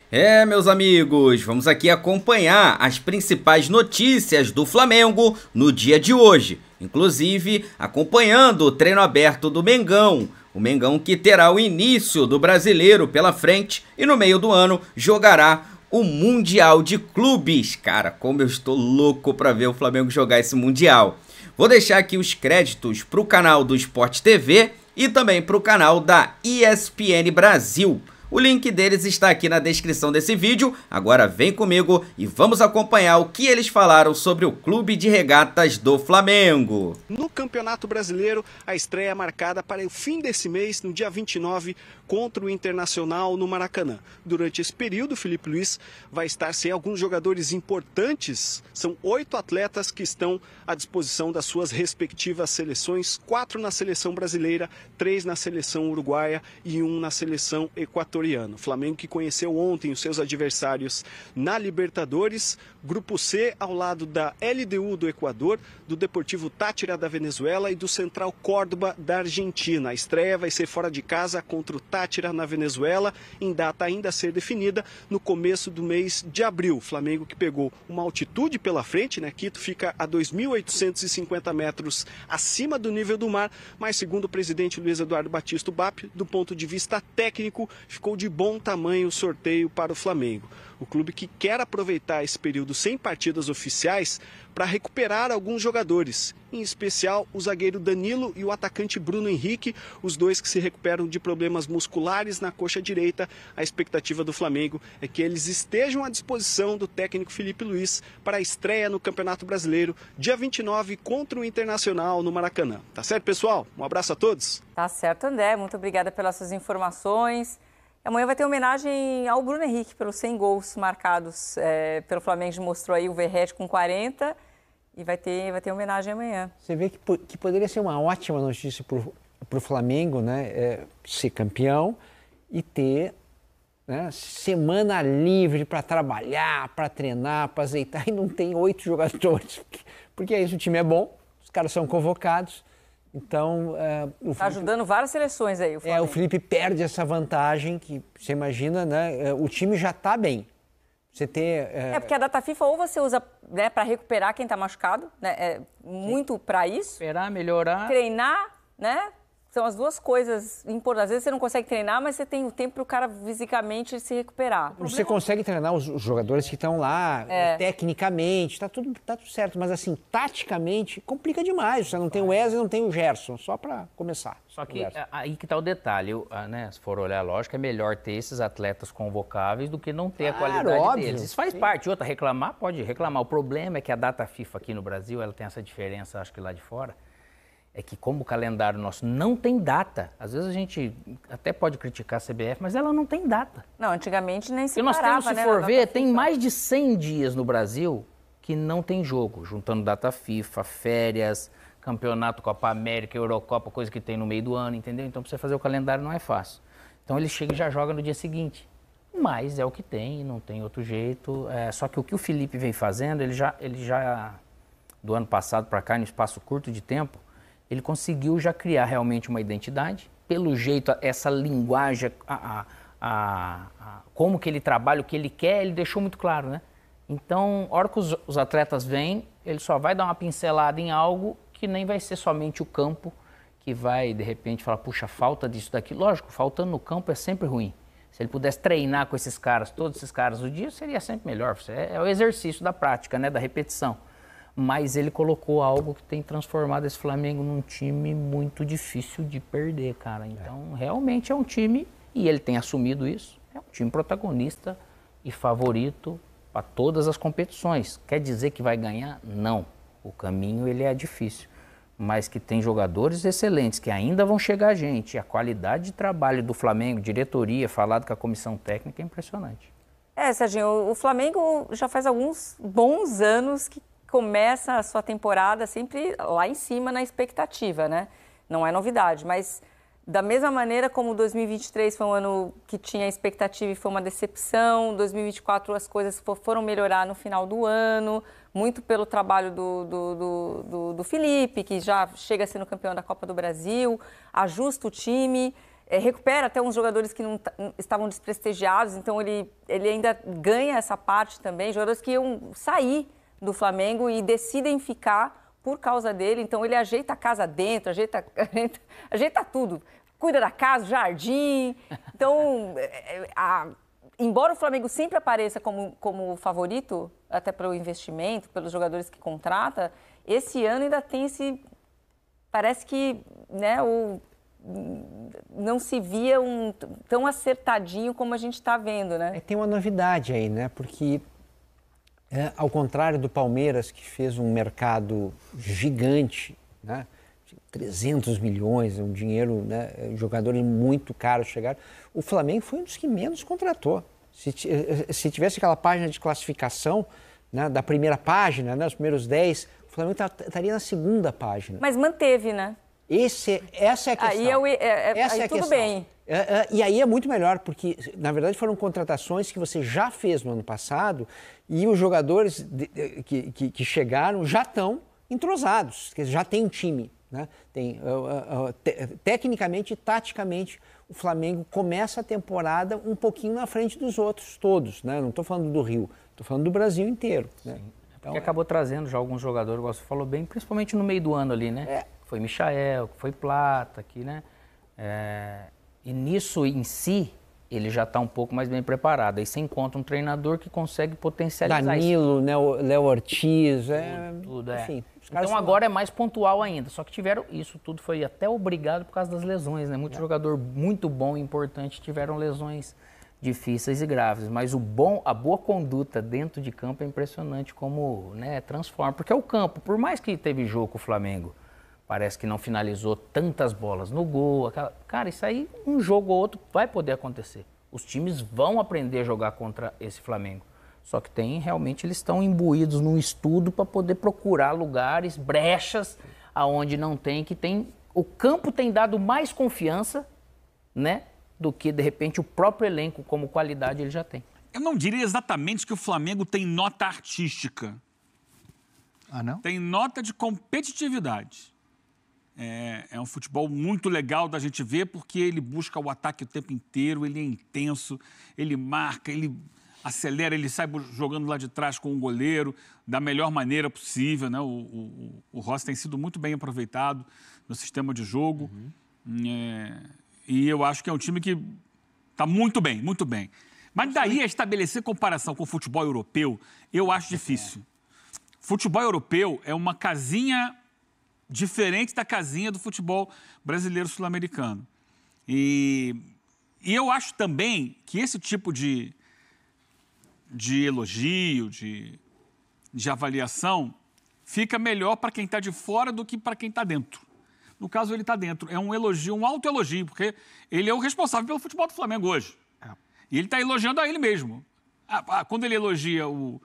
Meus amigos, vamos aqui acompanhar as principais notícias do Flamengo no dia de hoje, inclusive acompanhando o treino aberto do Mengão. O Mengão que terá o início do Brasileiro pela frente e no meio do ano jogará o Mundial de Clubes. Cara, como eu estou louco para ver o Flamengo jogar esse Mundial. Vou deixar aqui os créditos para o canal do Sport TV e também para o canal da ESPN Brasil. O link deles está aqui na descrição desse vídeo. Agora vem comigo e vamos acompanhar o que eles falaram sobre o Clube de Regatas do Flamengo. No Campeonato Brasileiro, a estreia é marcada para o fim desse mês, no dia 29, contra o Internacional no Maracanã. Durante esse período, o Felipe Luiz vai estar sem alguns jogadores importantes. São 8 atletas que estão à disposição das suas respectivas seleções, 4 na seleção brasileira, 3 na seleção uruguaia e 1 na seleção equatoriana. O Flamengo que conheceu ontem os seus adversários na Libertadores, Grupo C ao lado da LDU do Equador, do Deportivo Táchira da Venezuela e do Central Córdoba da Argentina. A estreia vai ser fora de casa contra o Táchira na Venezuela, em data ainda a ser definida no começo do mês de abril. O Flamengo que pegou uma altitude pela frente, né? Quito fica a 2.850 metros acima do nível do mar, mas segundo o presidente Luiz Eduardo Batista BAP, do ponto de vista técnico, ficou de bom tamanho o sorteio para o Flamengo. O clube que quer aproveitar esse período sem partidas oficiais para recuperar alguns jogadores, em especial o zagueiro Danilo e o atacante Bruno Henrique, os dois que se recuperam de problemas musculares na coxa direita. A expectativa do Flamengo é que eles estejam à disposição do técnico Felipe Luiz para a estreia no Campeonato Brasileiro, dia 29, contra o Internacional no Maracanã. Tá certo, pessoal? Um abraço a todos. Tá certo, André. Muito obrigada pelas suas informações. Amanhã vai ter homenagem ao Bruno Henrique pelos 100 gols marcados pelo Flamengo. Mostrou aí o Verratti com 40 e vai ter homenagem amanhã. Você vê que poderia ser uma ótima notícia para o Flamengo, né? Ser campeão e ter, né, semana livre para trabalhar, para treinar, para azeitar. E não tem 8 jogadores, porque é isso, o time é bom, os caras são convocados. Então, está ajudando várias seleções aí, o Flamengo. O Felipe perde essa vantagem que, você imagina, né? O time já está bem. Você ter... porque a data FIFA ou você usa, né, para recuperar quem está machucado, né? Muito para isso. Recuperar, melhorar. Treinar, né? São as duas coisas importantes. Às vezes você não consegue treinar, mas você tem o tempo para o cara fisicamente se recuperar. Você consegue treinar os jogadores que estão lá, tecnicamente, está tudo certo. Mas assim, taticamente, complica demais. Você não tem o Wesley, não tem o Gerson, só para começar. Só que aí que está o detalhe, né? Se for olhar a lógica, é melhor ter esses atletas convocáveis do que não ter a qualidade deles. Isso faz parte. Outra, reclamar, pode reclamar. O problema é que a data FIFA aqui no Brasil, ela tem essa diferença, acho que lá de fora, é que como o calendário nosso não tem data, às vezes a gente até pode criticar a CBF, mas ela não tem data. Não, antigamente nem se parava, parava, nós temos, se for ver, tem mais de 100 dias no Brasil que não tem jogo, juntando data FIFA, férias, campeonato, Copa América, Eurocopa, coisa que tem no meio do ano, entendeu? Então, para você fazer o calendário não é fácil. Então, ele chega e já joga no dia seguinte. Mas é o que tem, não tem outro jeito. Só que o que o Felipe vem fazendo, ele já do ano passado para cá, no espaço curto de tempo, ele conseguiu já criar realmente uma identidade. Pelo jeito, essa linguagem, como que ele trabalha, o que ele quer, ele deixou muito claro, né? Então, a hora que os atletas vêm, ele só vai dar uma pincelada em algo que nem vai ser somente o campo, que vai, de repente, falar, puxa, falta disso daqui. Lógico, faltando no campo é sempre ruim. Se ele pudesse treinar com esses caras, todos esses caras no dia, seria sempre melhor. É o exercício da prática, né, da repetição. Mas ele colocou algo que tem transformado esse Flamengo num time muito difícil de perder, cara. Então, realmente é um time, e ele tem assumido isso, é um time protagonista e favorito para todas as competições. Quer dizer que vai ganhar? Não. O caminho, ele é difícil. Mas que tem jogadores excelentes, que ainda vão chegar a gente. E a qualidade de trabalho do Flamengo, diretoria, falado com a comissão técnica, é impressionante. Serginho, o Flamengo já faz alguns bons anos que começa a sua temporada sempre lá em cima na expectativa, né? Não é novidade, mas da mesma maneira como 2023 foi um ano que tinha expectativa e foi uma decepção, 2024 as coisas foram melhorar no final do ano, muito pelo trabalho do Felipe, que já chega sendo campeão da Copa do Brasil, ajusta o time. recupera até uns jogadores que não estavam desprestigiados, então ele ainda ganha essa parte também, jogadores que iam sair do Flamengo e decidem ficar por causa dele, então ele ajeita a casa dentro, ajeita tudo, cuida da casa, jardim, então, embora o Flamengo sempre apareça como favorito, até pelo investimento, pelos jogadores que contrata, esse ano ainda tem parece que, né, não se via tão acertadinho como a gente está vendo, né? Tem uma novidade aí, né? Porque, ao contrário do Palmeiras, que fez um mercado gigante, né? 300 milhões, um dinheiro, né? Jogadores muito caros chegaram. O Flamengo foi um dos que menos contratou. Se tivesse aquela página de classificação, né, da primeira página, né, os primeiros 10, o Flamengo estaria na segunda página. Mas manteve, né? Essa é a questão. Aí tudo bem. E aí é muito melhor, porque, na verdade, foram contratações que você já fez no ano passado e os jogadores que chegaram já estão entrosados, já tem um time. Né? Tecnicamente e taticamente, o Flamengo começa a temporada um pouquinho na frente dos outros todos. Né? Não estou falando do Rio, estou falando do Brasil inteiro. Né? Então, porque acabou trazendo já alguns jogadores, igual você falou bem, principalmente no meio do ano ali, né? Foi Michael, foi Plata aqui, né? E nisso em si, ele já está um pouco mais bem preparado. Aí você encontra um treinador que consegue potencializar Danilo, né, o Léo Ortiz, tudo, enfim. Então agora é mais pontual ainda. Só que tiveram isso tudo, foi até obrigado por causa das lesões, né? Muito jogador muito bom e importante tiveram lesões difíceis e graves. Mas a boa conduta dentro de campo é impressionante como, né, transforma. Porque é o campo, por mais que teve jogo com o Flamengo, parece que não finalizou tantas bolas no gol. Cara, isso aí, um jogo ou outro vai poder acontecer. Os times vão aprender a jogar contra esse Flamengo. Só que realmente eles estão imbuídos num estudo para poder procurar lugares, brechas, aonde não tem, o campo tem dado mais confiança, né, do que, de repente, o próprio elenco, como qualidade, ele já tem. Eu não diria exatamente que o Flamengo tem nota artística. Ah, não? Tem nota de competitividade. É um futebol muito legal da gente ver, porque ele busca o ataque o tempo inteiro, ele é intenso, ele marca, ele acelera, ele sai jogando lá de trás com o goleiro da melhor maneira possível, né? O Rossi tem sido muito bem aproveitado no sistema de jogo. E eu acho que é um time que está muito bem, muito bem. Mas daí a estabelecer comparação com o futebol europeu, eu acho difícil. Futebol europeu é uma casinha diferente da casinha do futebol brasileiro sul-americano. E eu acho também que esse tipo de elogio, de avaliação, fica melhor para quem está de fora do que para quem está dentro. No caso, ele está dentro. É um elogio, um autoelogio, porque ele é o responsável pelo futebol do Flamengo hoje. E ele está elogiando a ele mesmo. Quando ele elogia o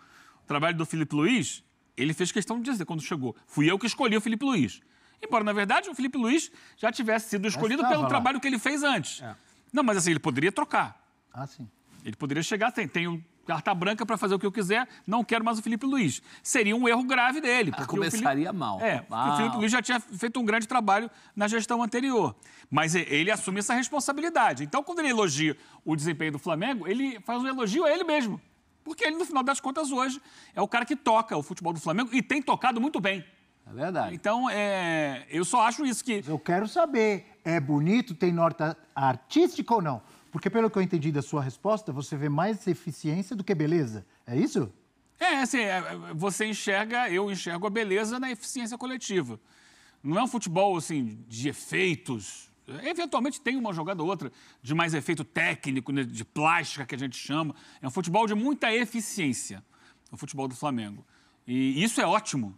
trabalho do Filipe Luís, ele fez questão de dizer, quando chegou, fui eu que escolhi o Filipe Luís. Embora, na verdade, o Filipe Luís já tivesse sido escolhido pelo trabalho que ele fez antes. Não, mas assim, ele poderia trocar. Sim. Ele poderia chegar, tenho carta branca para fazer o que eu quiser, não quero mais o Filipe Luís. Seria um erro grave dele. Porque começaria mal. Porque o Filipe Luís já tinha feito um grande trabalho na gestão anterior. Mas ele assume essa responsabilidade. Então, quando ele elogia o desempenho do Flamengo, ele faz um elogio a ele mesmo. Porque ele, no final das contas, hoje, é o cara que toca o futebol do Flamengo e tem tocado muito bem. É verdade. Então, eu só acho isso que... Eu quero saber, é bonito, tem nota artística ou não? Porque, pelo que eu entendi da sua resposta, você vê mais eficiência do que beleza. É isso? Assim, eu enxergo a beleza na eficiência coletiva. Não é um futebol, assim, de efeitos. Eventualmente tem uma jogada ou outra de mais efeito técnico, né, de plástica, que a gente chama. É um futebol de muita eficiência, o futebol do Flamengo. E isso é ótimo.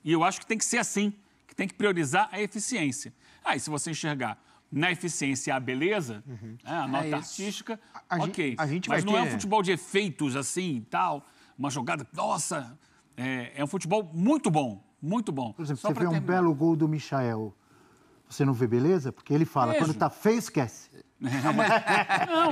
E eu acho que tem que ser assim, que tem que priorizar a eficiência. E se você enxergar na eficiência a beleza, a nota artística, ok. Mas não é um futebol de efeitos assim e tal, uma jogada, nossa, é um futebol muito bom, muito bom. Por exemplo, você vê um belo gol do Michael, você não vê beleza? Porque ele fala, quando tá feio, esquece.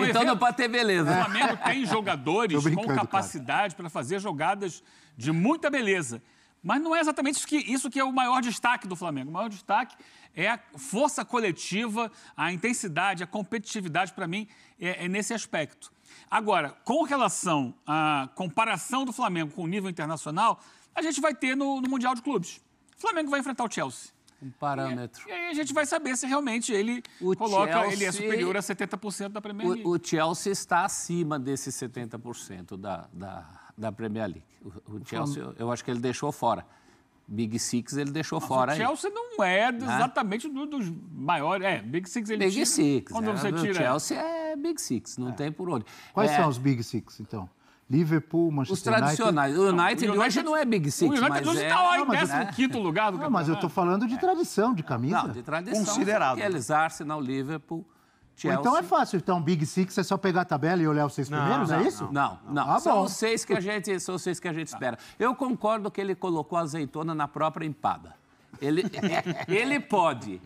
Então não pode ter beleza. O Flamengo tem jogadores com capacidade para fazer jogadas de muita beleza. Mas não é exatamente isso que é o maior destaque do Flamengo. O maior destaque é a força coletiva, a intensidade, a competitividade, para mim, é nesse aspecto. Agora, com relação à comparação do Flamengo com o nível internacional, a gente vai ter no Mundial de Clubes. O Flamengo vai enfrentar o Chelsea. Um parâmetro. E aí a gente vai saber se realmente ele ele é superior a 70% da Premier League. O Chelsea está acima desses 70% da Premier League. O Chelsea, eu acho que ele deixou fora. Big Six ele deixou fora. O Chelsea não é exatamente dos maiores. Big Six ele Big tira. Six. Quando você tira. O Chelsea é Big Six, não tem por onde. Quais são os Big Six, então? Liverpool, Manchester United. Os tradicionais. O United hoje não é Big Six, mas mas hoje está lá em 15º lugar do campeonato. Mas eu estou falando de tradição, de camisa. Não, de tradição. Considerado. Aqueles Arsenal, Liverpool, Chelsea. Então é fácil. Então, Big Six é só pegar a tabela e olhar os 6 primeiros, é isso? Não. São os 6 que a gente espera. Eu concordo que ele colocou a azeitona na própria empada. Ele pode.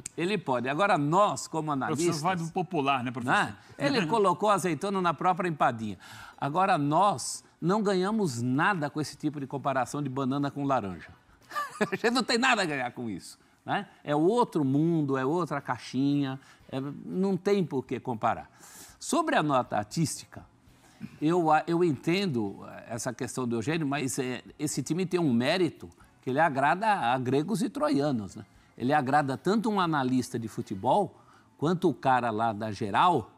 Agora, nós, como analistas... Você vai do popular, né, professor? Ele colocou a azeitona na própria empadinha. Agora, nós não ganhamos nada com esse tipo de comparação de banana com laranja. A gente não tem nada a ganhar com isso. Né? É outro mundo, é outra caixinha, não tem por que comparar. Sobre a nota artística, eu entendo essa questão do Eugênio, mas esse time tem um mérito que ele agrada a gregos e troianos. Né? Ele agrada tanto um analista de futebol, quanto o cara lá da Geral,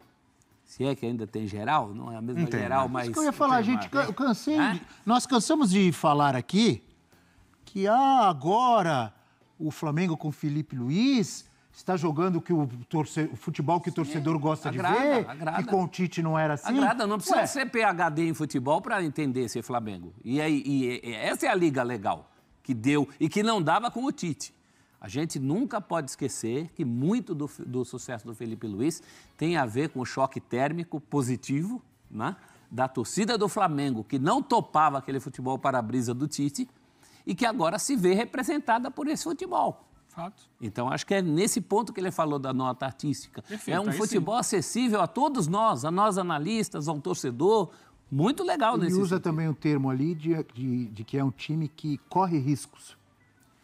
se é que ainda tem Geral, não é a mesma Geral, mas... Isso que eu ia falar, nós cansamos de falar aqui que agora o Flamengo com o Felipe Luiz está jogando o futebol que o torcedor gosta de ver, e com o Tite não era assim. Agrada, não precisa ser PhD em futebol para entender esse Flamengo. E essa é a liga legal que deu e que não dava com o Tite. A gente nunca pode esquecer que muito do sucesso do Felipe Luiz tem a ver com o choque térmico positivo, né, da torcida do Flamengo, que não topava aquele futebol para-brisa do Tite e que agora se vê representada por esse futebol. Fato. Então, acho que é nesse ponto que ele falou da nota artística. Perfeito, é um futebol acessível a todos nós, a nós analistas, a um torcedor. Muito legal nesse sentido. Ele usa sentido. também um termo ali de que é um time que corre riscos.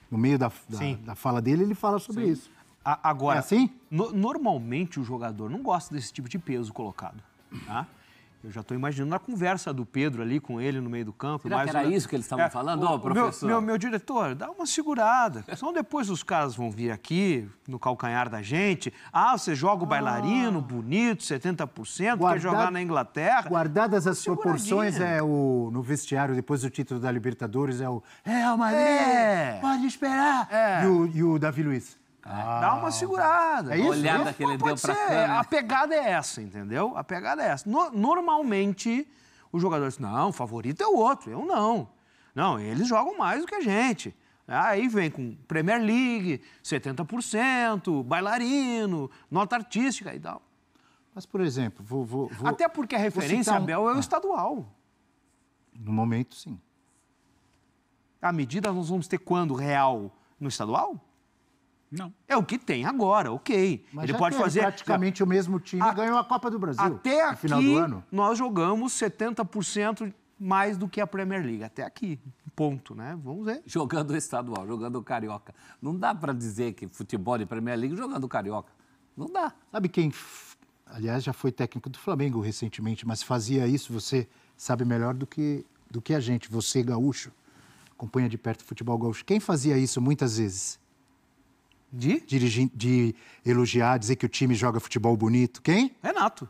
No meio da fala dele, ele fala sobre isso. Agora, é assim? Normalmente o jogador não gosta desse tipo de peso colocado. Tá? Eu já estou imaginando a conversa do Pedro ali com ele no meio do campo. Será que era isso que eles estavam falando, professor? Meu diretor, dá uma segurada. Senão depois os caras vão vir aqui no calcanhar da gente. Você joga o bailarino, bonito, 70%, quer jogar na Inglaterra. Guardadas as proporções, no vestiário, depois do título da Libertadores, é o Real Madrid, pode esperar. E o Davi Luiz. Dá uma segurada. É isso? A olhada que ele deu pra câmera. A pegada é essa, entendeu? A pegada é essa. Normalmente, o jogador diz, não, o favorito é o outro, eu não. Não, eles jogam mais do que a gente. Aí vem com Premier League, 70%, bailarino, nota artística e tal. Mas, por exemplo, vou Até porque a referência, Abel, é o estadual. No momento, sim. A medida nós vamos ter quando real no estadual? Não. É o que tem agora, ok. Mas ele já pode fazer praticamente o mesmo time ganhou a Copa do Brasil. Até no aqui, final do ano. nós jogamos 70% mais do que a Premier League. Até aqui, ponto, né? Vamos ver. Jogando o estadual, jogando o Carioca. Não dá para dizer que futebol de Premier League jogando o Carioca. Não dá. Sabe quem, aliás, já foi técnico do Flamengo recentemente, mas fazia isso, você sabe melhor do que a gente. Você, gaúcho, acompanha de perto o futebol gaúcho. Quem fazia isso muitas vezes? De elogiar, dizer que o time joga futebol bonito. Quem? Renato.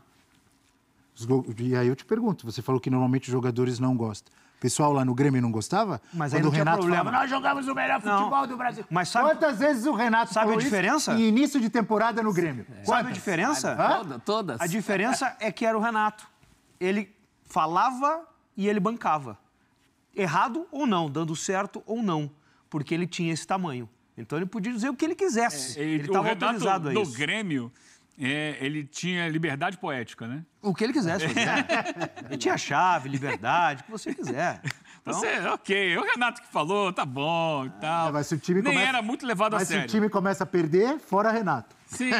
E aí eu te pergunto, você falou que normalmente os jogadores não gostam. O pessoal lá no Grêmio não gostava? Mas quando aí não o Renato tinha problema. falava, nós jogamos o melhor futebol do Brasil. Mas sabe... Quantas vezes o Renato sabe falou a diferença? isso em início de temporada no Grêmio? Sabe a diferença? Todas. A diferença é que era o Renato. Ele falava e ele bancava. Errado ou não, dando certo ou não. Porque ele tinha esse tamanho. Então ele podia dizer o que ele quisesse. Ele estava autorizado a isso. Do Grêmio, ele tinha liberdade poética, né? O que ele quisesse fazer. Ele tinha chave, liberdade, o que você quiser. Você, ok, o Renato que falou, tá bom e tal. Mas se o time Nem era muito levado a Mas sério. se o time começa a perder, fora Renato. Sim,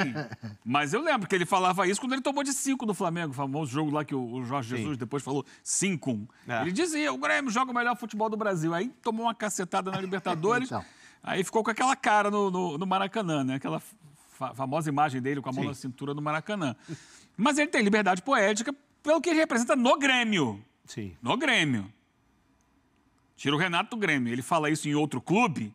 mas eu lembro que ele falava isso quando ele tomou de 5 do Flamengo, o famoso jogo lá que o Jorge Jesus depois falou 5-1. Ele dizia, o Grêmio joga o melhor futebol do Brasil. Aí tomou uma cacetada na Libertadores, Então. aí ficou com aquela cara no Maracanã, né? Aquela famosa imagem dele com a mão na cintura no Maracanã. Mas ele tem liberdade poética pelo que ele representa no Grêmio. Sim. No Grêmio. Tira o Renato do Grêmio. Ele fala isso em outro clube,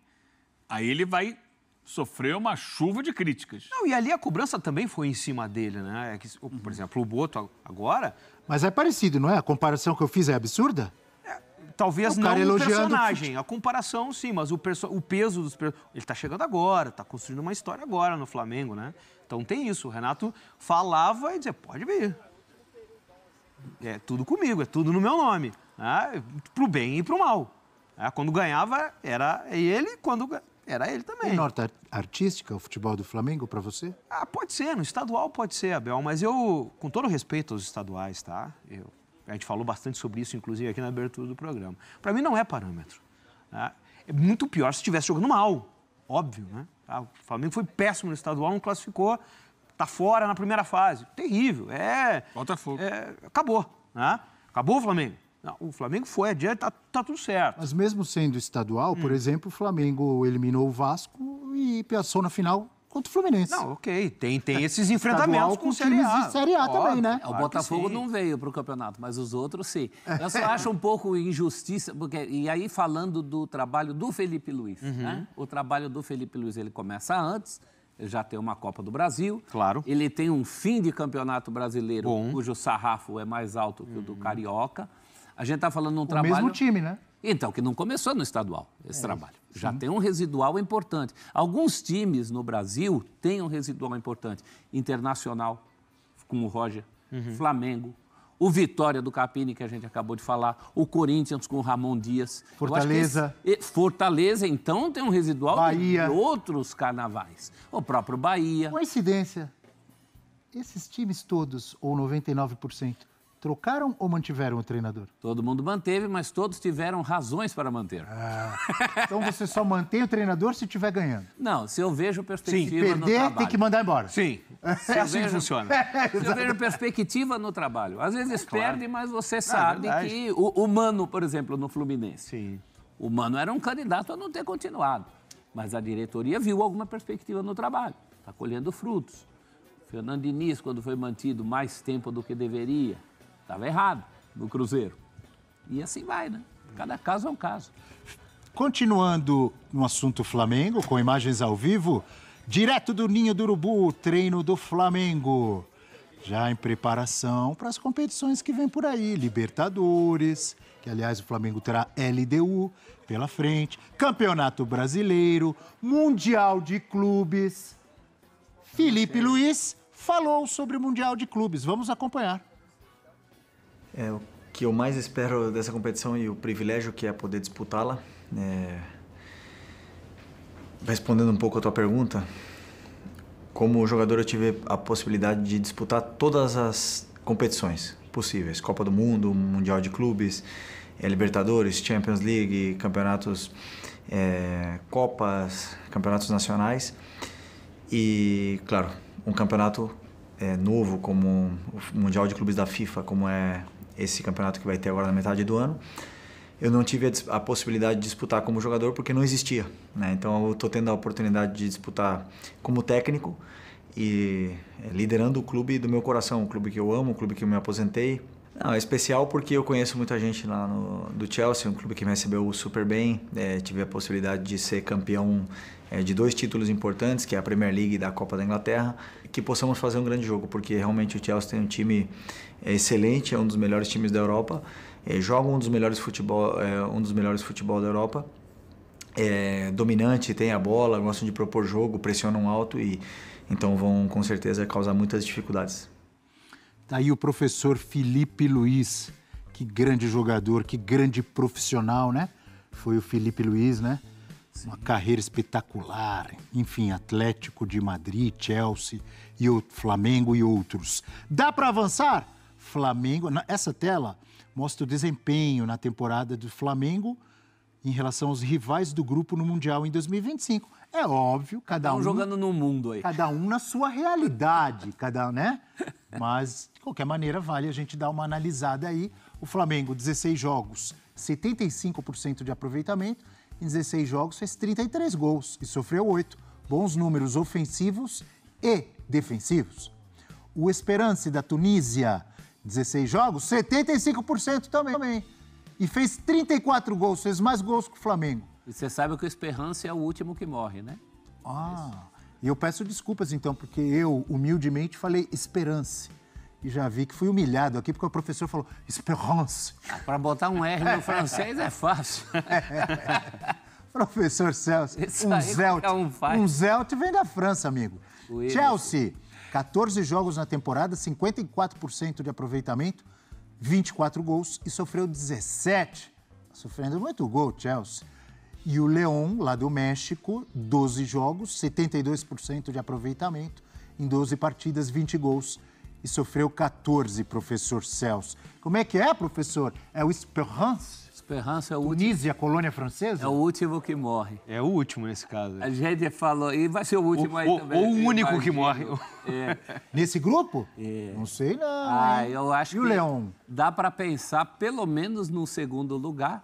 aí ele vai sofrer uma chuva de críticas. Não, e ali a cobrança também foi em cima dele, né? É que, por exemplo, o Boto agora... Mas é parecido, não é? A comparação que eu fiz é absurda? Talvez O não cara o elogiando personagem, a comparação sim, mas o peso dos... Ele tá chegando agora, tá construindo uma história agora no Flamengo, né? Então tem isso, o Renato falava e dizia, pode vir. É tudo comigo, é tudo no meu nome. Né? Pro bem e pro mal. Quando ganhava, era ele, quando... Era ele também. Tem nota artística o futebol do Flamengo para você? Pode ser, no estadual pode ser, Abel, mas eu, com todo respeito aos estaduais, tá? A gente falou bastante sobre isso, inclusive, aqui na abertura do programa. Para mim não é parâmetro. Tá? É muito pior se estivesse jogando mal, óbvio, né? O Flamengo foi péssimo no estadual, não classificou, tá fora na primeira fase. Terrível, Botafogo. Acabou, né? Acabou o Flamengo. Não, o Flamengo foi adiante, tá tudo certo. Mas mesmo sendo estadual, por exemplo, o Flamengo eliminou o Vasco e passou na final contra o Fluminense. Não, ok. Tem esses enfrentamentos com times de Série A também, né? O Botafogo não veio para o campeonato, mas os outros sim. Eu só acho um pouco injustiça, porque, e aí falando do trabalho do Felipe Luiz, né? O trabalho do Felipe Luiz, ele começa antes, ele já tem uma Copa do Brasil. Claro. Ele tem um fim de campeonato brasileiro, cujo sarrafo é mais alto que o do Carioca. A gente está falando de um trabalho... O mesmo time, né? Então, que não começou no estadual, esse trabalho. Já tem um residual importante. Alguns times no Brasil têm um residual importante. Internacional, com o Roger, Flamengo, o Vitória do Capini, que a gente acabou de falar, o Corinthians com o Ramon Dias. Fortaleza. Fortaleza, então, tem um residual Bahia. de outros carnavais. O próprio Bahia. Coincidência. Esses times todos, ou 99%, trocaram ou mantiveram o treinador? Todo mundo manteve, mas todos tiveram razões para manter. Então você só mantém o treinador se estiver ganhando. Não, se eu vejo perspectiva Sim, no perder trabalho. tem que mandar embora. Sim, é assim que funciona. Se eu vejo perspectiva no trabalho. Às vezes perde, mas você sabe verdade. que o Mano, por exemplo, no Fluminense. Sim. O Mano era um candidato a não ter continuado. Mas a diretoria viu alguma perspectiva no trabalho. Está colhendo frutos. O Fernando Diniz, quando foi mantido mais tempo do que deveria, estava errado no Cruzeiro. E assim vai, né? Cada caso é um caso. Continuando no assunto Flamengo, com imagens ao vivo, direto do Ninho do Urubu, treino do Flamengo. Já em preparação para as competições que vêm por aí. Libertadores, que aliás o Flamengo terá LDU pela frente. Campeonato Brasileiro, Mundial de Clubes. Felipe Luiz falou sobre o Mundial de Clubes. Vamos acompanhar. O que eu mais espero dessa competição e o privilégio que é poder disputá-la. Respondendo um pouco a tua pergunta, como jogador eu tive a possibilidade de disputar todas as competições possíveis. Copa do Mundo, Mundial de Clubes, Libertadores, Champions League, campeonatos, Copas, campeonatos nacionais. E, claro, um campeonato novo como o Mundial de Clubes da FIFA, como é esse campeonato que vai ter agora na metade do ano, eu não tive a possibilidade de disputar como jogador porque não existia, né? Então eu estou tendo a oportunidade de disputar como técnico e liderando o clube do meu coração, o clube que eu amo, o clube que eu me aposentei. Não, é especial porque eu conheço muita gente lá do Chelsea, um clube que me recebeu super bem. Tive a possibilidade de ser campeão de 2 títulos importantes, que é a Premier League e da Copa da Inglaterra, que possamos fazer um grande jogo, porque realmente o Chelsea tem um time excelente, é um dos melhores times da Europa, joga um dos melhores futebol da Europa, dominante, tem a bola, gostam de propor jogo, pressionam alto e então vão com certeza causar muitas dificuldades. Tá aí o professor Felipe Luiz, que grande jogador, que grande profissional, né? Foi o Felipe Luiz, né? Sim. Uma carreira espetacular, enfim, Atlético de Madrid, Chelsea, e o Flamengo e outros. Dá para avançar? Flamengo, essa tela mostra o desempenho na temporada do Flamengo em relação aos rivais do grupo no Mundial em 2025. É óbvio, cada um jogando no mundo aí. Cada um na sua realidade, né? Mas, de qualquer maneira, vale a gente dar uma analisada aí. O Flamengo, 16 jogos, 75% de aproveitamento. Em 16 jogos, fez 33 gols e sofreu 8. Bons números ofensivos e defensivos. O Esperance da Tunísia, 16 jogos, 75% também. E fez 34 gols, fez mais gols que o Flamengo. E você sabe que o Esperance é o último que morre, né? E eu peço desculpas, então, porque eu, humildemente, falei Esperance. E já vi que fui humilhado aqui, porque o professor falou Esperance. Para botar um R no francês é fácil. Professor Celso, um Zelt vem da França, amigo. Chelsea, 14 jogos na temporada, 54% de aproveitamento, 24 gols e sofreu 17. Sofrendo muito gol, Chelsea. E o León, lá do México, 12 jogos, 72% de aproveitamento, em 12 partidas, 20 gols e sofreu 14, professor Celso. Como é que é, professor? É o Esperance? Esperance é o último. Tunísia, colônia francesa? É o último que morre. É o último nesse caso. A gente falou, e vai ser o último aí também. Ou o único que morre. Nesse grupo? Não sei não. Eu acho e o que León? Dá para pensar pelo menos no segundo lugar,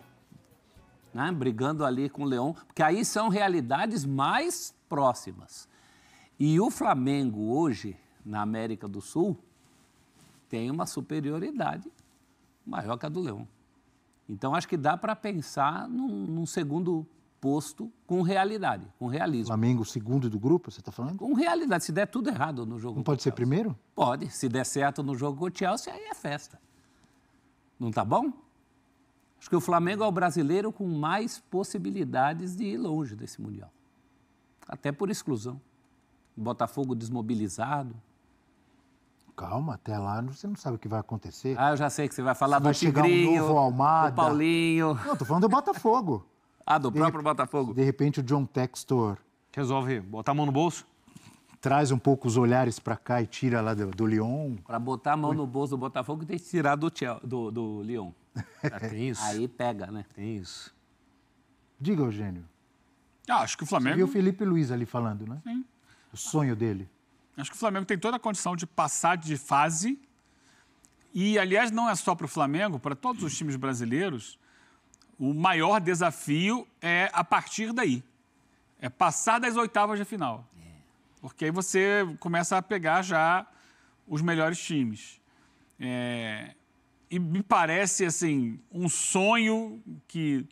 né? Brigando ali com o León, porque aí são realidades mais próximas. E o Flamengo hoje, na América do Sul, tem uma superioridade maior que a do León. Então, acho que dá para pensar num segundo posto com realidade, com realismo. Flamengo, segundo do grupo, você está falando? Com realidade. Se der tudo errado no jogo. Não pode ser primeiro? Pode. Se der certo no jogo com o Chelsea, aí é festa. Não tá bom? Acho que o Flamengo é o brasileiro com mais possibilidades de ir longe desse Mundial. Até por exclusão. O Botafogo desmobilizado. Calma, até lá você não sabe o que vai acontecer. Eu já sei que você vai falar do chegar Tigrinho, um novo Almada, do Paulinho. Não, tô falando do Botafogo. Do próprio Botafogo. De repente o John Textor resolve botar a mão no bolso. Traz um pouco os olhares para cá e tira lá do Lyon. Para botar a mão no bolso do Botafogo tem que tirar do Lyon. Tem isso. Aí pega, né? Tem isso. Diga, Eugênio. Acho que o Flamengo... Você viu o Felipe Luiz ali falando, né? Sim. O sonho dele. Acho que o Flamengo tem toda a condição de passar de fase. E, aliás, não é só para o Flamengo, para todos os times brasileiros, o maior desafio é a partir daí. É passar das oitavas de final. Porque aí você começa a pegar já os melhores times. E me parece, assim, um sonho que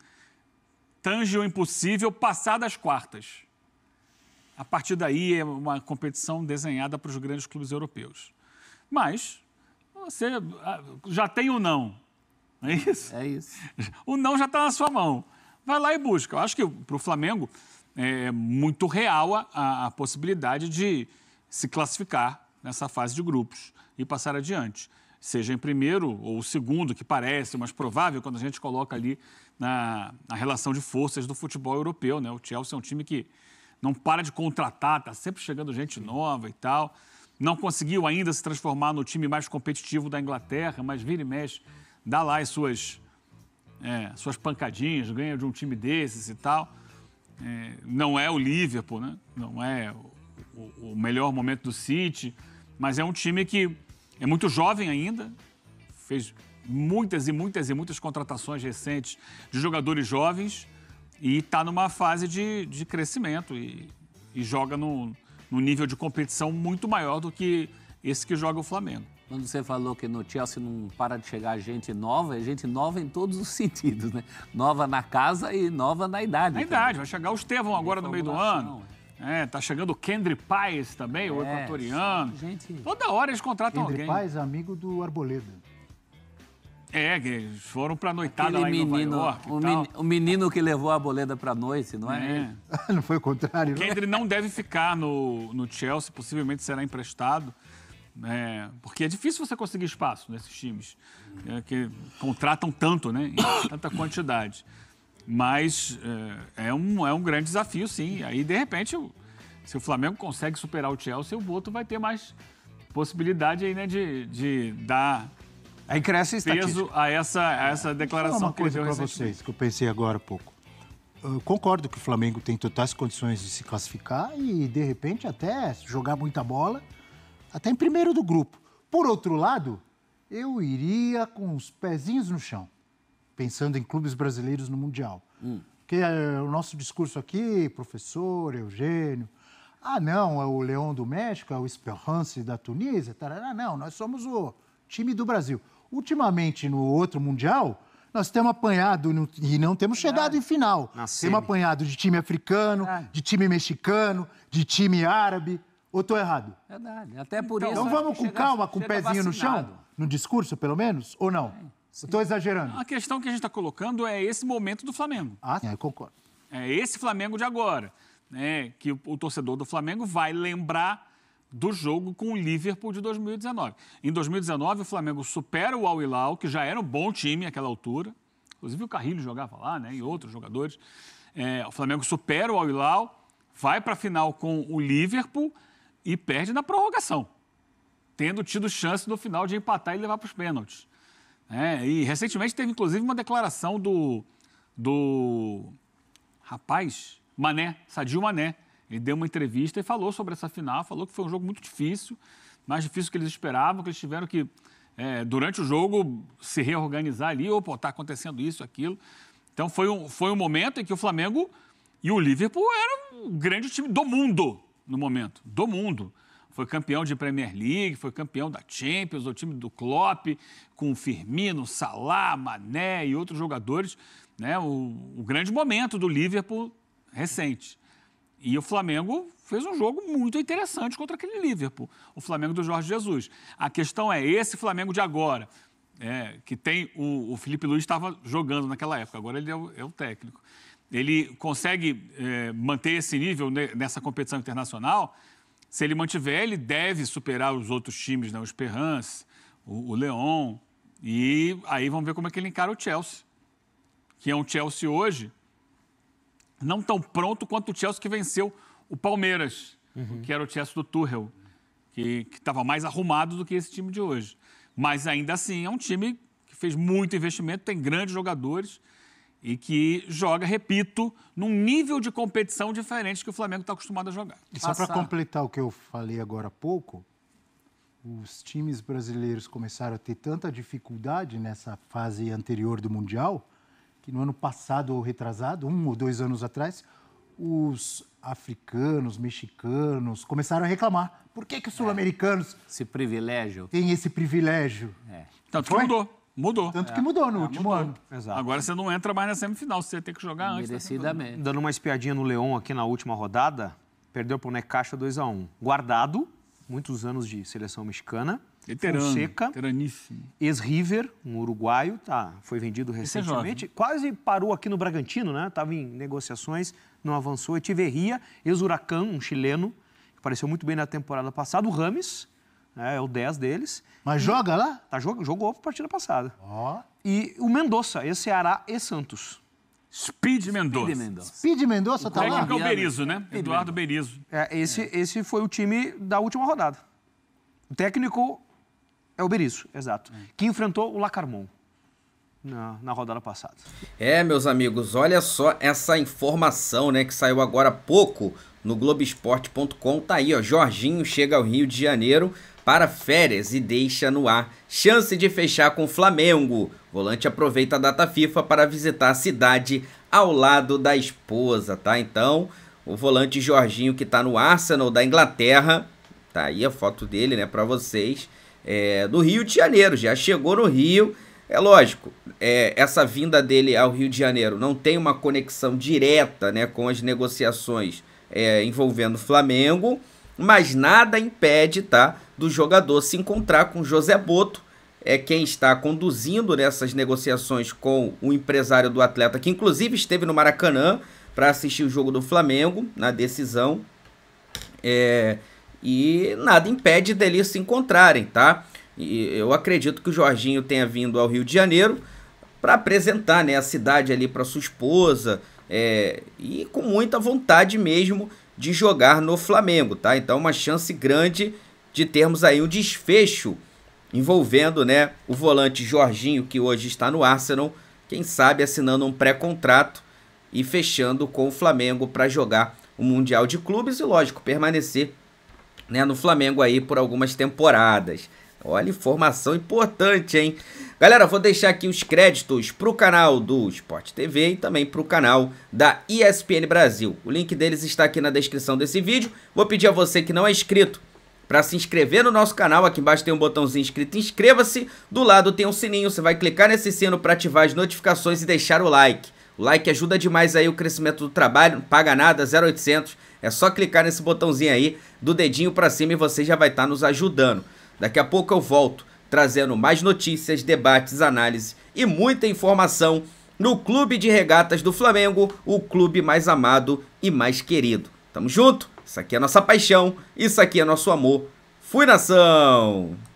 tange o impossível passar das quartas. A partir daí é uma competição desenhada para os grandes clubes europeus. Mas você já tem o não, não é isso? É isso. O não já está na sua mão. Vai lá e busca. Eu acho que para o Flamengo é muito real a possibilidade de se classificar nessa fase de grupos e passar adiante. Seja em primeiro ou segundo, que parece mais provável quando a gente coloca ali na relação de forças do futebol europeu, né? O Chelsea é um time que não para de contratar, está sempre chegando gente nova e tal. Não conseguiu ainda se transformar no time mais competitivo da Inglaterra, mas vira e mexe, dá lá as suas pancadinhas, ganha de um time desses e tal. Não é o Liverpool, né? Não é o melhor momento do City, mas é um time que é muito jovem ainda, fez muitas contratações recentes de jogadores jovens, e está numa fase de crescimento e joga num nível de competição muito maior do que esse que joga o Flamengo. Quando você falou que no Chelsea não para de chegar gente nova, é gente nova em todos os sentidos, né? Nova na casa e nova na idade. Na idade, vai chegar o Estevão agora no meio do ano. Tá chegando o Kendry Páez também, o equatoriano. Toda hora eles contratam alguém. Kendry Páez, amigo do Arboleda. Que eles foram pra noitada lá em Nova York o menino que levou a Arboleda pra noite, não é? Não foi o contrário, não? Kendry não deve ficar no Chelsea, possivelmente será emprestado, porque é difícil você conseguir espaço nesses times, que contratam tanto, né, em tanta quantidade. Mas é um grande desafio, sim. Aí, de repente, se o Flamengo consegue superar o Chelsea, o Boto vai ter mais possibilidade aí, né, de dar Aí cresce a estatística. peso a essa declaração Uma que ele coisa deu para recentemente. vocês, que eu pensei agora há pouco. Eu concordo que o Flamengo tem totais condições de se classificar e, de repente, até jogar muita bola, até em primeiro do grupo. Por outro lado, eu iria com os pezinhos no chão, pensando em clubes brasileiros no Mundial. Porque o nosso discurso aqui, professor, Eugênio, não, é o Leão do México, é o Esperance da Tunísia, tarará, não, nós somos o time do Brasil. Ultimamente, no outro Mundial, nós temos apanhado e não temos chegado em final. Temos apanhado de time africano, de time mexicano, de time árabe. Ou estou errado? Verdade. Até por isso. Então vamos com calma, com o pezinho no chão? No discurso, pelo menos? Ou não? Estou exagerando. A questão que a gente está colocando é esse momento do Flamengo. Eu concordo. É esse Flamengo de agora, né? Que o torcedor do Flamengo vai lembrar do jogo com o Liverpool de 2019. Em 2019, o Flamengo supera o Al Hilal, que já era um bom time àquela altura. Inclusive o Carrilho jogava lá, né? E outros jogadores. O Flamengo supera o Al Hilal, vai para a final com o Liverpool e perde na prorrogação, tendo tido chance no final de empatar e levar para os pênaltis. E recentemente teve, inclusive, uma declaração do rapaz Mané, Sadio Mané. Ele deu uma entrevista e falou sobre essa final, falou que foi um jogo muito difícil, mais difícil do que eles esperavam, que eles tiveram que, durante o jogo, se reorganizar ali, está acontecendo isso, aquilo. Então foi um momento em que o Flamengo e o Liverpool eram um grande time do mundo, no momento, do mundo. Foi campeão de Premier League, foi campeão da Champions, o time do Klopp, com Firmino, Salah, Mané e outros jogadores, né? O grande momento do Liverpool recente. E o Flamengo fez um jogo muito interessante contra aquele Liverpool, o Flamengo do Jorge Jesus. A questão é esse Flamengo de agora, que tem o Filipe Luís estava jogando naquela época, agora ele é o técnico. Ele consegue manter esse nível nessa competição internacional. Se ele mantiver, ele deve superar os outros times, né? O Esperance, o Lyon. E aí vamos ver como é que ele encara o Chelsea, que é um Chelsea hoje não tão pronto quanto o Chelsea que venceu o Palmeiras, que era o Chelsea do Tuchel, que estava mais arrumado do que esse time de hoje. Mas ainda assim é um time que fez muito investimento, tem grandes jogadores e que joga, repito, num nível de competição diferente que o Flamengo está acostumado a jogar. E só para completar o que eu falei agora há pouco, os times brasileiros começaram a ter tanta dificuldade nessa fase anterior do Mundial, que no ano passado ou retrasado, 1 ou 2 anos atrás, os africanos, mexicanos começaram a reclamar. Por que os sul-americanos têm esse privilégio? Tanto que mudou. Tanto que mudou no último ano. Exato. Agora você não entra mais na semifinal, você tem que jogar antes. Merecidamente. Dando uma espiadinha no Leão aqui na última rodada, perdeu para o Necaxa 2-1. Guardado, muitos anos de seleção mexicana. Fonseca, veteraníssimo. Ex-River, um uruguaio, foi vendido recentemente. Quase parou aqui no Bragantino, né? Estava em negociações, não avançou. Echeverria, ex-Huracan, um chileno, que apareceu muito bem na temporada passada. O Rames, é o 10 deles. Mas joga lá? Jogou a partida passada. E o Mendonça, ex-Ceará e Santos. Speed Mendonça. Speed Mendonça tá lá? O técnico é o Berizzo, né? Eduardo Berizzo. Esse foi o time da última rodada. O técnico é o Berizzo, exato. Que enfrentou o Lacarmon na rodada passada. Meus amigos, olha só essa informação, né, que saiu agora há pouco no Globoesporte.com. Tá aí, ó, Jorginho chega ao Rio de Janeiro para férias e deixa no ar chance de fechar com o Flamengo. Volante aproveita a data FIFA para visitar a cidade ao lado da esposa, tá? Então, o volante Jorginho, que tá no Arsenal da Inglaterra, tá aí a foto dele, né, para vocês, do Rio de Janeiro, já chegou no Rio. É lógico, essa vinda dele ao Rio de Janeiro não tem uma conexão direta, né, com as negociações envolvendo o Flamengo, mas nada impede, tá, do jogador se encontrar com José Boto, quem está conduzindo nessas negociações com o empresário do atleta, que inclusive esteve no Maracanã para assistir o jogo do Flamengo, na decisão, e nada impede deles se encontrarem, tá? E eu acredito que o Jorginho tenha vindo ao Rio de Janeiro para apresentar, né, a cidade ali para sua esposa, e com muita vontade mesmo de jogar no Flamengo, tá? Então uma chance grande de termos aí um desfecho envolvendo, né, o volante Jorginho, que hoje está no Arsenal, quem sabe assinando um pré-contrato e fechando com o Flamengo para jogar o Mundial de Clubes e, lógico, permanecer, né, no Flamengo aí por algumas temporadas. Olha, informação importante, hein? Galera, vou deixar aqui os créditos para o canal do Sport TV e também para o canal da ESPN Brasil. O link deles está aqui na descrição desse vídeo. Vou pedir a você que não é inscrito para se inscrever no nosso canal. Aqui embaixo tem um botãozinho escrito inscreva-se. Do lado tem um sininho, você vai clicar nesse sino para ativar as notificações e deixar o like. O like ajuda demais aí o crescimento do trabalho, não paga nada, 0800. É só clicar nesse botãozinho aí, do dedinho para cima, e você já vai estar nos ajudando. Daqui a pouco eu volto, trazendo mais notícias, debates, análise e muita informação no Clube de Regatas do Flamengo, o clube mais amado e mais querido. Tamo junto? Isso aqui é nossa paixão, isso aqui é nosso amor. Fui, nação!